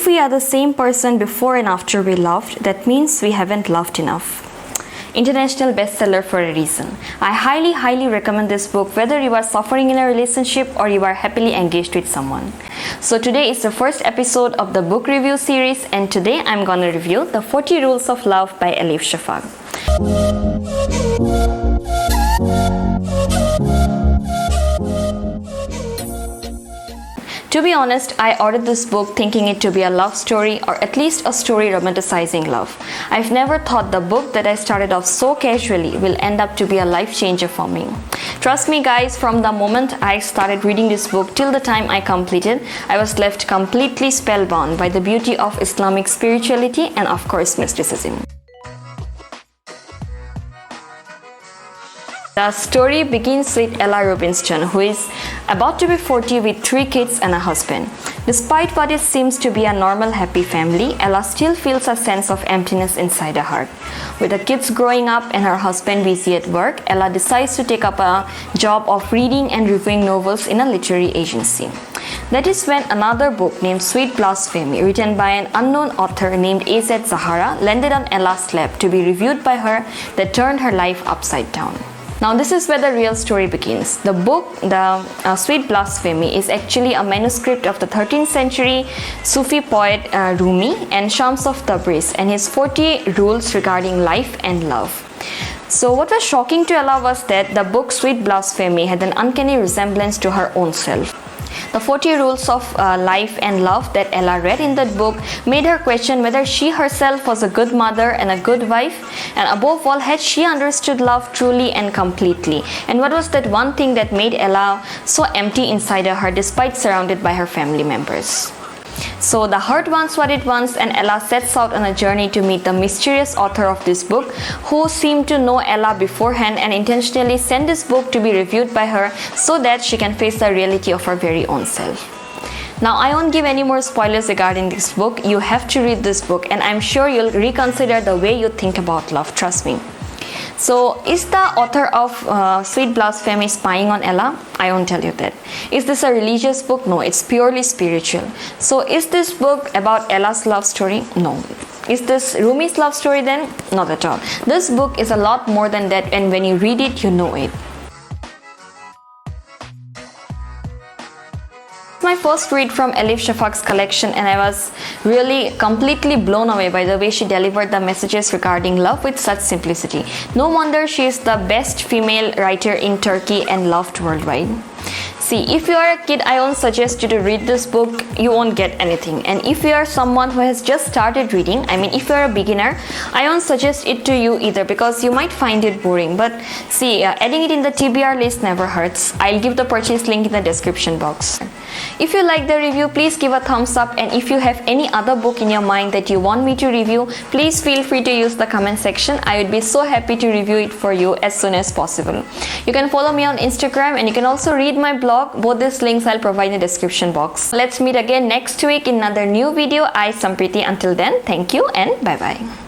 If we are the same person before and after we loved, that means we haven't loved enough. International bestseller for a reason. I highly recommend this book whether you are suffering in a relationship or you are happily engaged with someone. So today is the first episode of the book review series, and today I'm gonna review The 40 Rules of Love by Elif Shafak. To be honest, I ordered this book thinking it to be a love story, or at least a story romanticizing love. I've never thought the book that I started off so casually will end up to be a life changer for me. Trust me guys, from the moment I started reading this book till the time I completed, I was left completely spellbound by the beauty of Islamic spirituality and of course mysticism. The story begins with Ella Robinson, who is about to be 40 with 3 kids and a husband. Despite what it seems to be a normal happy family, Ella still feels a sense of emptiness inside her heart. With the kids growing up and her husband busy at work, Ella decides to take up a job of reading and reviewing novels in a literary agency. That is when another book named Sweet Blasphemy, written by an unknown author named A.Z. Zahara, landed on Ella's lap to be reviewed by her, that turned her life upside down. Now this is where the real story begins. The book, the Sweet Blasphemy, is actually a manuscript of the 13th century Sufi poet Rumi and Shams of Tabriz and his 40 rules regarding life and love. So what was shocking to Ella was that the book Sweet Blasphemy had an uncanny resemblance to her own self. The 40 rules of life and love that Ella read in that book made her question whether she herself was a good mother and a good wife, and above all, had she understood love truly and completely, and what was that one thing that made Ella so empty inside her despite surrounded by her family members. So the heart wants what it wants, and Ella sets out on a journey to meet the mysterious author of this book, who seemed to know Ella beforehand and intentionally sent this book to be reviewed by her so that she can face the reality of her very own self. Now I won't give any more spoilers regarding this book. You have to read this book and I'm sure you'll reconsider the way you think about love, trust me. So, is the author of Sweet Blasphemy spying on Ella? I won't tell you that. Is this a religious book? No, it's purely spiritual. So, is this book about Ella's love story? No. Is this Rumi's love story then? Not at all. This book is a lot more than that, and when you read it, you know it. My first read from Elif Shafak's collection, and I was really completely blown away by the way she delivered the messages regarding love with such simplicity. No wonder she is the best female writer in Turkey and loved worldwide. See, if you are a kid, I won't suggest you to read this book. You won't get anything. And if you are someone who has just started reading, I mean if you are a beginner, I won't suggest it to you either because you might find it boring. But see, adding it in the TBR list never hurts. I'll give the purchase link in the description box. If you like the review, please give a thumbs up, and if you have any other book in your mind that you want me to review, please feel free to use the comment section. I would be so happy to review it for you as soon as possible. You can follow me on Instagram and you can also read my blog. Both these links I'll provide in the description box. Let's meet again next week in another new video. I, Samprity. Until then, thank you and bye bye.